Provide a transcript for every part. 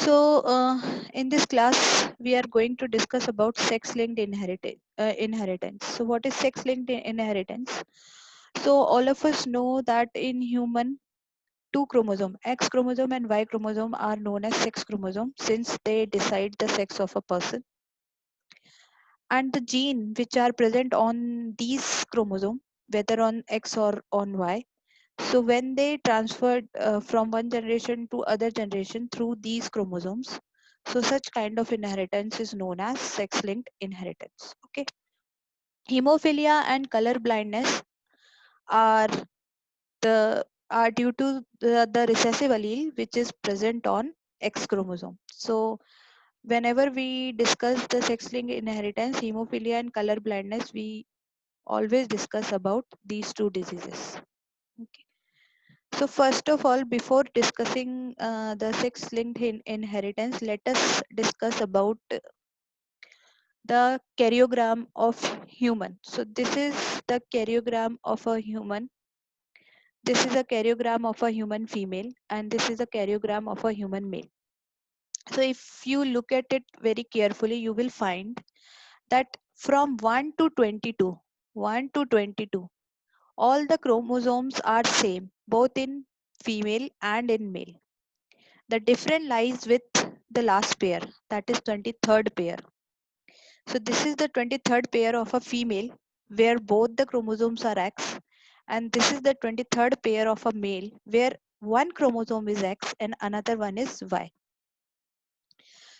In this class, we are going to discuss about sex-linked inheritance. So, what is sex-linked inheritance? So, all of us know that in human, two chromosome, X chromosome and Y chromosome, are known as sex chromosome since they decide the sex of a person. And the gene which are present on these chromosome, whether on X or on Y, so when they transferred from one generation to other generation through these chromosomes, so such kind of inheritance is known as sex-linked inheritance. Okay. Hemophilia and color blindness are are due to the recessive allele which is present on X chromosome. So whenever we discuss the sex-linked inheritance, hemophilia and color blindness, we always discuss about these two diseases. Okay. So first of all, before discussing the sex-linked inheritance, let us discuss about the karyogram of human. So this is the karyogram of a human. This is a karyogram of a human female, and this is a karyogram of a human male. So if you look at it very carefully, you will find that from 1 to 22, 1 to 22, all the chromosomes are same, both in female and in male. The difference lies with the last pair, that is 23rd pair. So this is the 23rd pair of a female where both the chromosomes are X, and this is the 23rd pair of a male where one chromosome is X and another one is Y.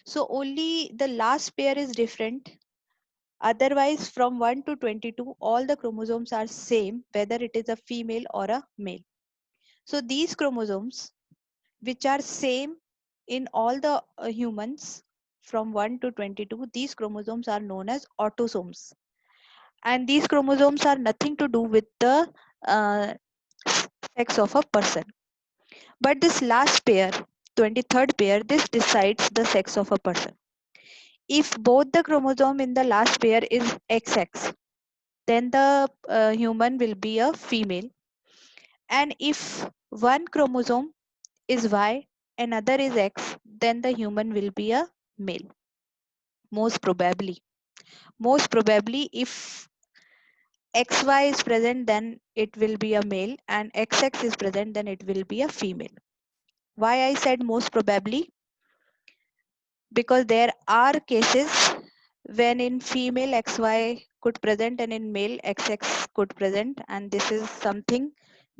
So only the last pair is different. Otherwise, from 1 to 22, all the chromosomes are same, whether it is a female or a male. So these chromosomes, which are same in all the humans from 1 to 22, these chromosomes are known as autosomes. And these chromosomes are nothing to do with the uh, sex of a person. But this last pair, 23rd pair, this decides the sex of a person. If both the chromosome in the last pair is XX, then the human will be a female. And if one chromosome is Y, another is X, then the human will be a male. Most probably. Most probably, if XY is present, then it will be a male, and XX is present, then it will be a female. Why I said most probably? Because there are cases when in female XY could present and in male XX could present, and this is something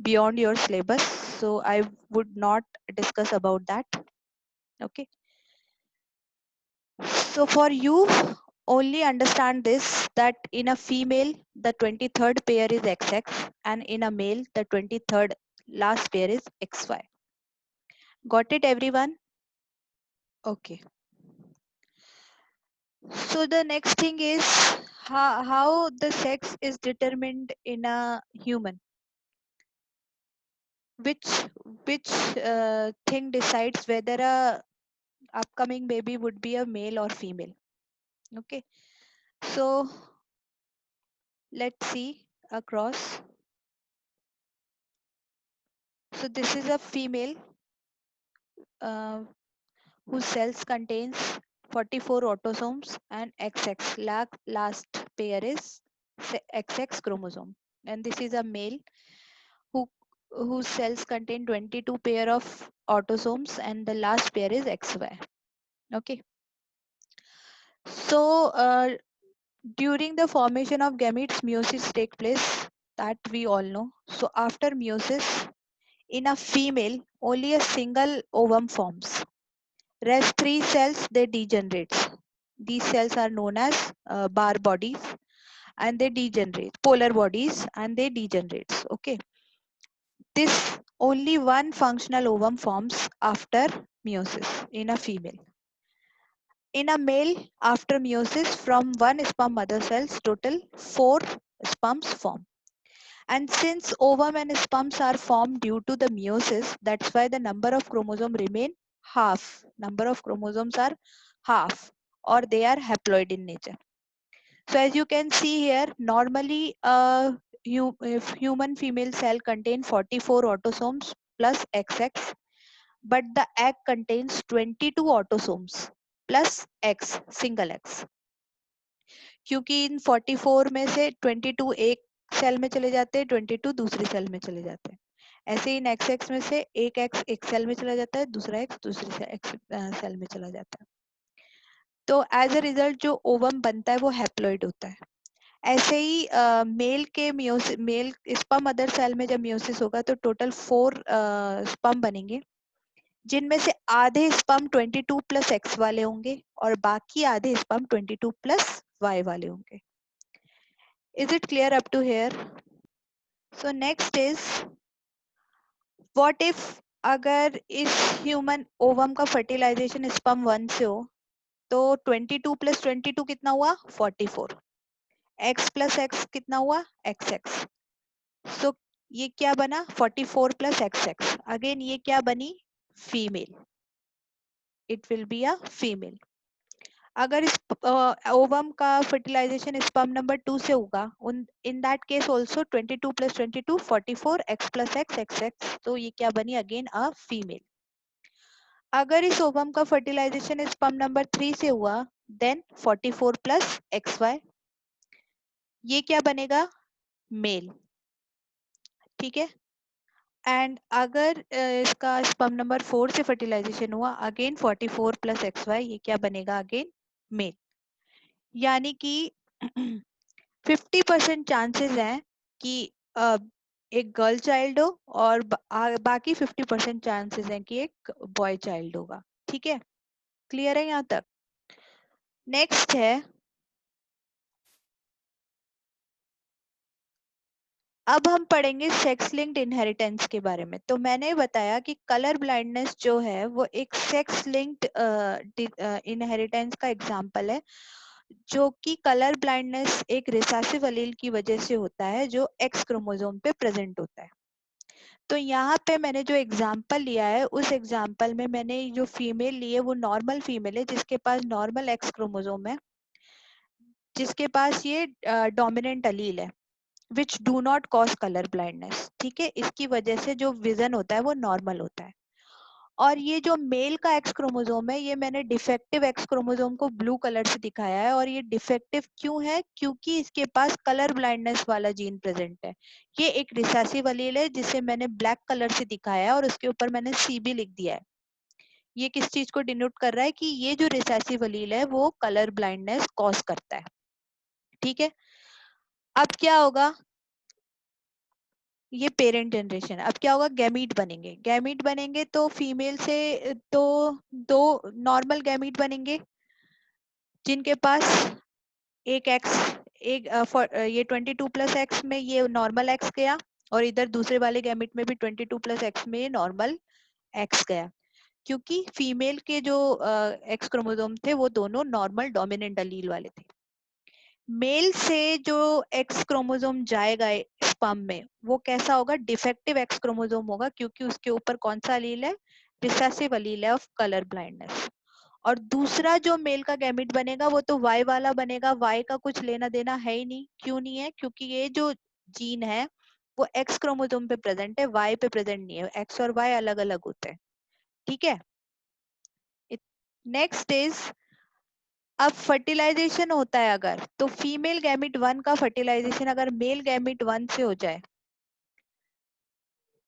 beyond your syllabus, so I would not discuss about that. Okay. So for you, only understand this, that in a female, the 23rd pair is XX, and in a male, the 23rd last pair is XY. Got it, everyone? Okay. So the next thing is how the sex is determined in a human. Which which thing decides whether a upcoming baby would be a male or female? Okay. So let's see across. So this is a female uh, whose cells contains 44 autosomes and XX. Last pair is XX chromosome. And this is a male who whose cells contain 22 pair of autosomes and the last pair is XY. Okay. So during the formation of gametes, meiosis take place, that we all know. So after meiosis, in a female, only a single ovum forms. Rest three cells, they degenerate. These cells are known as bar bodies, and they degenerate, polar bodies, and they degenerate. Okay. This only one functional ovum forms after meiosis in a female. In a male, after meiosis, from one sperm mother cells, total 4 sperms form. And since ovum and sperms are formed due to the meiosis, that's why the number of chromosomes remain half. Number of chromosomes are half, or they are haploid in nature. So as you can see here, normally if human female cell contain 44 autosomes plus XX, but the egg contains 22 autosomes plus X, single X. क्योंकि इन 44 में से 22 एक cell में चले जाते हैं, 22 दूसरी cell में चले जाते हैं. ऐसे ही इन XX में से एक X एक सेल में चला जाता है, दूसरा X दूसरी सेल में चला जाता है. तो एज अ रिजल्ट जो ओवम बनता है वो हैप्लॉइड होता है. ऐसे ही मेल स्पर्म मदर सेल में जब मियोसिस होगा तो टोटल 4 स्पर्म बनेंगे, जिनमें से आधे स्पर्म 22 प्लस एक्स वाले होंगे और बाकी आधे स्पर्म 22 प्लस वाई वाले होंगे. Is it clear up to here? So next is, what if अगर इस ह्यूमन ओवम का फर्टिलाइजेशन स्पर्म 1 से हो, तो 22 प्लस 22 कितना हुआ? 44. x प्लस x कितना हुआ? xx. So ये क्या बना? 44 प्लस xx. अगेन ये क्या बनी? Female. It will be a female. अगर इस ओवम का फर्टिलाइजेशन स्पर्म नंबर 2 से होगा, in that case also 22 plus 22 44 x plus x xx. तो ये क्या बनी? Again a female. अगर इस ओवम का फर्टिलाइजेशन स्पर्म नंबर 3 से हुआ, देन 44 प्लस xy. ये क्या बनेगा? मेल. ठीक है. एंड अगर इसका स्पर्म नंबर 4 से फर्टिलाइजेशन हुआ, अगेन 44 प्लस XY. ये क्या बनेगा? Again male. यानी कि 50% चांसेस हैं कि एक गर्ल चाइल्ड हो और बाकी 50% चांसेस हैं कि एक बॉय चाइल्ड होगा. ठीक है, क्लियर है यहाँ तक? नेक्स्ट है, अब हम पढ़ेंगे सेक्स लिंक्ड इनहेरिटेंस के बारे में. तो मैंने बताया कि कलर ब्लाइंडनेस जो है वो एक सेक्स लिंक्ड इनहेरिटेंस का एग्जांपल है, जो कि कलर ब्लाइंडनेस एक रिसेसिव एलील की वजह से होता है जो एक्स क्रोमोसोम पे प्रेजेंट होता है. तो यहाँ पे मैंने जो एग्जाम्पल लिया है, उस एग्जाम्पल में मैंने जो फीमेल ली है वो नॉर्मल फीमेल है, जिसके पास नॉर्मल एक्स क्रोमोसोम है, जिसके पास ये डोमिनेंट अलील है, which do not cause colour blindness. ठीक है, इसकी वजह से जो विजन होता है वो नॉर्मल होता है. और ये जो मेल का एक्स क्रोमोसोम है, ये मैंने डिफेक्टिव एक्स क्रोमोसोम को ब्लू कलर से दिखाया है. और ये डिफेक्टिव क्यों है? क्योंकि इसके पास कलर ब्लाइंडनेस वाला जीन प्रेजेंट है. ये एक रिसेसिव एलील है जिसे मैंने ब्लैक कलर से दिखाया है और उसके ऊपर मैंने CB लिख दिया है. ये किस चीज को डिनोट कर रहा है? कि ये जो रिसेसिव एलील है वो कलर ब्लाइंडनेस कॉज करता है. ठीक है, अब क्या होगा? ये पेरेंट जनरेशन. अब क्या होगा? गैमीट बनेंगे. गैमीट बनेंगे तो फीमेल से तो दो नॉर्मल गैमीट बनेंगे, जिनके पास एक एक्स एक ये 22 प्लस एक्स में ये नॉर्मल एक्स गया, और इधर दूसरे वाले गैमीट में भी 22 प्लस एक्स में नॉर्मल एक्स गया. क्योंकि फीमेल के जो एक्स क्रोमोसोम थे वो दोनों नॉर्मल डोमिनेंट अलील वाले थे. मेल से जो एक्स क्रोमोसोम जाएगा स्पर्म में, वो कैसा होगा? डिफेक्टिव एक्स क्रोमोसोम होगा, क्योंकि उसके ऊपर कौन सा अलील है? रिसेसिव अलील है ऑफ कलर ब्लाइंडनेस. और दूसरा जो मेल का गैमिट बनेगा वो तो वाई वाला बनेगा. वाई का कुछ लेना देना है ही नहीं. क्यों नहीं है? क्योंकि ये जो जीन है वो एक्स क्रोमोसोम पे प्रेजेंट है, वाई पे प्रेजेंट नहीं है. एक्स और वाई अलग अलग होते हैं. ठीक है. नेक्स्ट इज, अब फर्टिलाइजेशन होता है अगर, तो फीमेल गैमिट 1 का फर्टिलाइजेशन अगर मेल गैमिट 1 से हो जाए,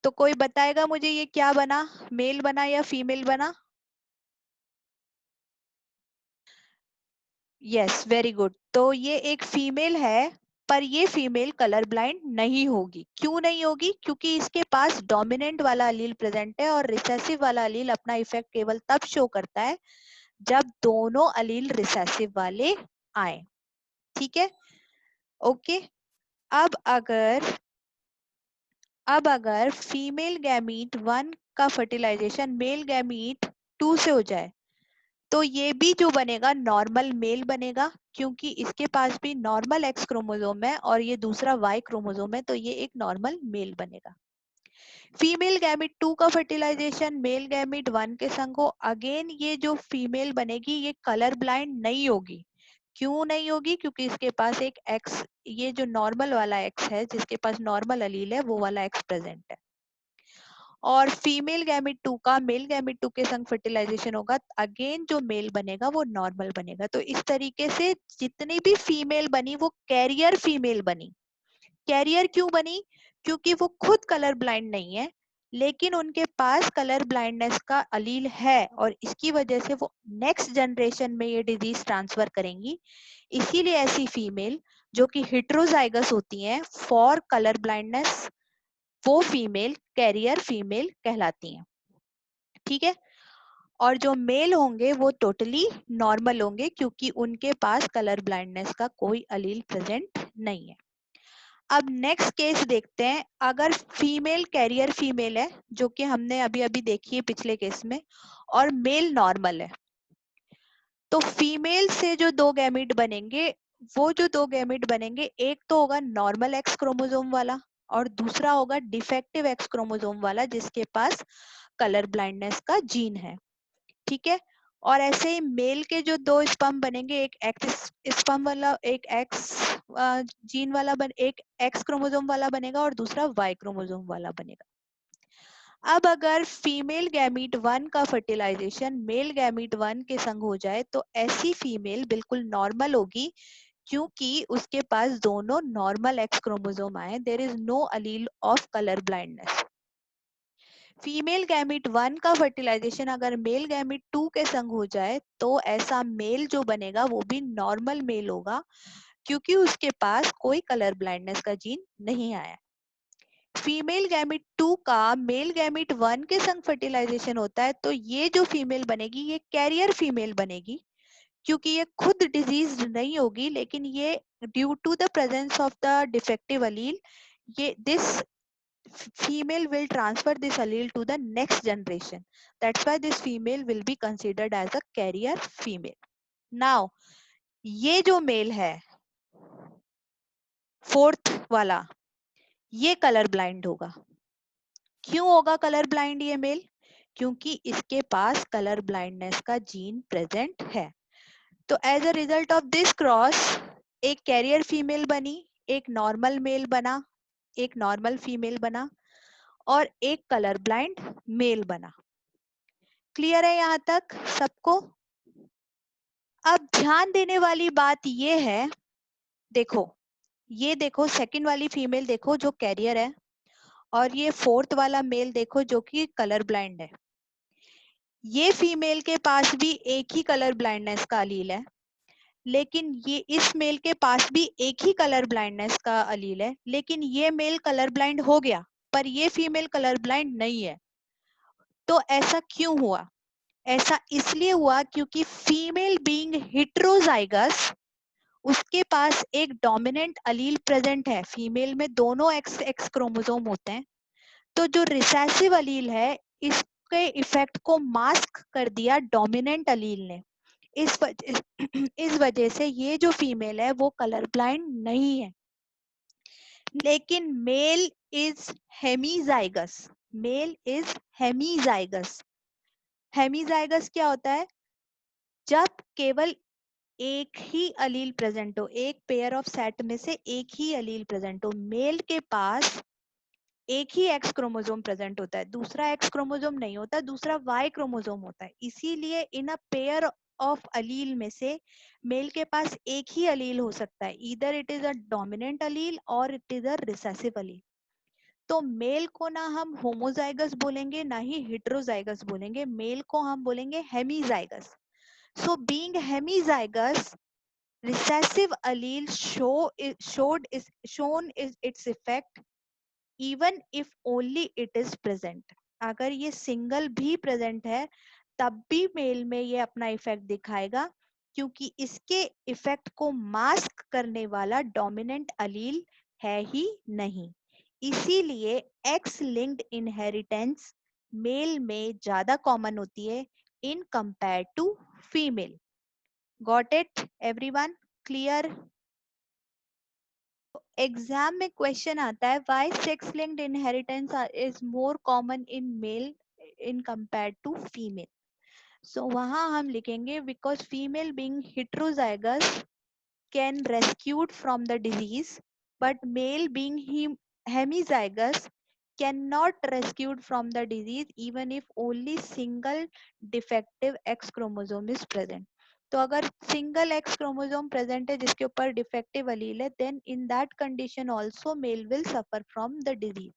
तो कोई बताएगा मुझे ये क्या बना? मेल बना या फीमेल बना? Yes, very good. तो ये एक फीमेल है, पर ये फीमेल कलर ब्लाइंड नहीं होगी. क्यों नहीं होगी? क्योंकि इसके पास डोमिनेंट वाला अलील प्रेजेंट है, और रिसेसिव वाला अलील अपना इफेक्ट केवल तब शो करता है जब दोनों अलील रिसेसिव वाले आए. ठीक है, ओके. अब अगर अब अगर फीमेल गैमीट 1 का फर्टिलाइजेशन मेल गैमीट 2 से हो जाए, तो ये भी जो बनेगा नॉर्मल मेल बनेगा, क्योंकि इसके पास भी नॉर्मल एक्स क्रोमोसोम है और ये दूसरा वाई क्रोमोसोम है, तो ये एक नॉर्मल मेल बनेगा. फीमेल गैमिट 2 का फर्टिलाइजेशन मेल गैमिट 1 के संग हो, अगेन ये जो फीमेल बनेगी ये कलर ब्लाइंड नहीं होगी. क्यों नहीं होगी? क्योंकि इसके पास एक एक्स, ये जो नॉर्मल वाला एक्स है जिसके पास नॉर्मल अलील है, वो वाला एक्स प्रेजेंट है. और फीमेल गैमेट 2 का मेल गैमेट 2 के संग फर्टिलाइजेशन होगा, अगेन जो मेल बनेगा वो नॉर्मल बनेगा। तो इस तरीके से जितनी भी फीमेल बनी वो कैरियर फीमेल बनी। कैरियर क्यों बनी? क्योंकि वो खुद कलर ब्लाइंड नहीं है, लेकिन उनके पास कलर ब्लाइंडनेस का अलील है और इसकी वजह से वो नेक्स्ट जनरेशन में ये डिजीज ट्रांसफर करेंगी। इसीलिए ऐसी फीमेल जो कि हेट्रोजाइगस होती हैं फॉर कलर ब्लाइंडनेस, वो फीमेल कैरियर फीमेल कहलाती हैं। ठीक है, और जो मेल होंगे वो टोटली नॉर्मल होंगे क्योंकि उनके पास कलर ब्लाइंडनेस का कोई अलील प्रेजेंट नहीं है। अब नेक्स्ट केस देखते हैं, अगर फीमेल कैरियर फीमेल है जो कि हमने अभी अभी देखी है पिछले केस में, और मेल नॉर्मल है, तो फीमेल से जो दो गैमीट बनेंगे, वो जो दो गैमीट बनेंगे, एक तो होगा नॉर्मल एक्स क्रोमोसोम वाला और दूसरा होगा डिफेक्टिव एक्स क्रोमोसोम वाला जिसके पास कलर ब्लाइंडनेस का जीन है। ठीक है, और ऐसे ही मेल के जो दो स्पर्म बनेंगे, एक एक्स स्पर्म वाला, एक एक्स जीन वाला एक एक्स क्रोमोसोम वाला बनेगा और दूसरा वाई क्रोमोसोम वाला बनेगा। अब अगर फीमेल गैमीट 1 का फर्टिलाइजेशन मेल गैमीट 1 के संग हो जाए तो ऐसी फीमेल बिल्कुल नॉर्मल होगी क्योंकि उसके पास दोनों नॉर्मल एक्स क्रोमोसोम आए, there is no allele of colour blindness. Female gamete 1 का फर्टिलाइजेशन अगर मेल गैमीट 2 के संग हो जाए तो ऐसा मेल जो बनेगा वो भी नॉर्मल मेल होगा क्योंकि उसके पास कोई कलर ब्लाइंडनेस का जीन नहीं आया। फीमेल गैमीट 2 का मेल गैमीट 1 के संग फर्टिलाइजेशन होता है तो ये जो फीमेल बनेगी ये कैरियर फीमेल बनेगी क्योंकि ये खुद डिजीज नहीं होगी, लेकिन ये due to the presence of the defective allele, ये this female will transfer this allele to the next generation. That's why this female will be considered as a carrier female. Now ये जो mail है fourth वाला, ये colour blind होगा। क्यों होगा colour blind ये मेल? क्योंकि इसके पास कलर ब्लाइंडनेस का जीन प्रेजेंट है। तो as a result of this cross एक कैरियर फीमेल बनी, एक नॉर्मल मेल बना, एक नॉर्मल फीमेल बना और एक कलर ब्लाइंड मेल बना। क्लियर है यहाँ तक सबको? अब ध्यान देने वाली बात ये है, देखो ये देखो सेकंड वाली फीमेल देखो जो कैरियर है और ये फोर्थ वाला मेल देखो जो कि कलर ब्लाइंड है। ये फीमेल के पास भी एक ही कलर ब्लाइंडनेस का अलील है, लेकिन ये इस मेल के पास भी एक ही कलर ब्लाइंडनेस का अलील है, लेकिन ये मेल कलर ब्लाइंड हो गया पर ये फीमेल कलर ब्लाइंड नहीं है। तो ऐसा क्यों हुआ? ऐसा इसलिए हुआ क्योंकि फीमेल बीइंग हेट्रोजाइगस उसके पास एक डोमिनेंट अलील प्रेजेंट है। फीमेल में दोनों एक्स एक्स क्रोमोसोम होते हैं, तो जो रिसेसिव अलील है इसके इफेक्ट को मास्क कर दिया डोमिनेंट अलील ने। इस वजह से ये जो फीमेल है वो कलर ब्लाइंड नहीं है, लेकिन male is hemizygous. Male is hemizygous. Hemizygous क्या होता है? जब केवल एक ही अलील प्रेजेंट हो, एक पेयर ऑफ सेट में से एक ही अलील प्रेजेंट हो। मेल के पास एक ही एक्स क्रोमोसोम प्रेजेंट होता है, दूसरा एक्स क्रोमोसोम नहीं होता, दूसरा वाई क्रोमोसोम होता है। इसीलिए इन अ पेयर ऑफ अलील में से मेल के पास एक ही अलील हो सकता है, either it is a dominant allele और it is a recessive allele. तो मेल को ना हम होमोजाइगस बोलेंगे ना ही हेट्रोजाइगस बोलेंगे, मेल को हम बोलेंगे hemizygous. So being hemizygous, recessive allele shown is its effect even if only it is present. अगर ये सिंगल भी प्रेजेंट है तब भी मेल में ये अपना इफेक्ट दिखाएगा क्योंकि इसके इफेक्ट को मास्क करने वाला डोमिनेंट अलील है ही नहीं। इसीलिए एक्स लिंक्ड इनहेरिटेंस मेल में ज्यादा कॉमन होती है in compare to female. Got it everyone? Clear? Exam में क्वेश्चन आता है why sex linked inheritance is more common in male in compared to female. So वहां हम लिखेंगे because female being heterozygous can rescued from the disease but male being hemizygous cannot rescued from the disease even if only single defective X chromosome is present. तो अगर single x chromosome present है जिसके ऊपर defective allele है, then in that condition also male will suffer from the disease.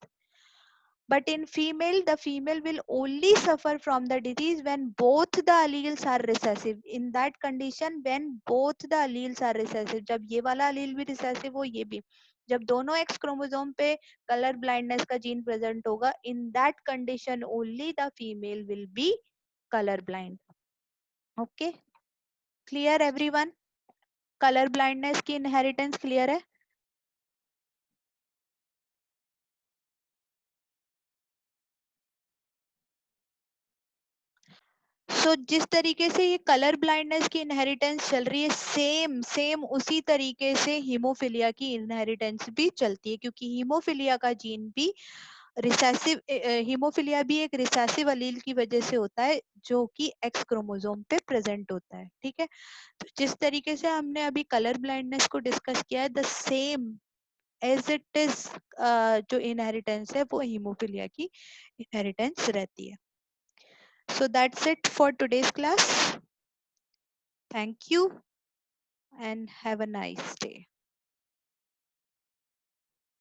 But in female, the female will only suffer from the disease when both the alleles are recessive. In that condition, when both the alleles are recessive, जब ये वाला allele भी recessive हो, ये भी, जब दोनों X chromosome पे color blindness का gene present होगा, in that condition only the female will be color blind. Okay, clear everyone? Color blindness की inheritance clear है? सो जिस तरीके से ये कलर ब्लाइंडनेस की इनहेरिटेंस चल रही है, सेम सेम उसी तरीके से हीमोफिलिया की इनहेरिटेंस भी चलती है, क्योंकि हीमोफिलिया का जीन भी रिसेसिव, हीमोफिलिया भी एक रिसेसिव अलील की वजह से होता है जो कि एक्स क्रोमोसोम पे प्रेजेंट होता है. ठीक है, तो जिस तरीके से हमने अभी कलर ब्लाइंडनेस को डिस्कस किया है, the same as it is जो इनहेरिटेंस है वो हीमोफिलिया की इनहेरिटेंस रहती है. So that's it for today's class. Thank you and have a nice day.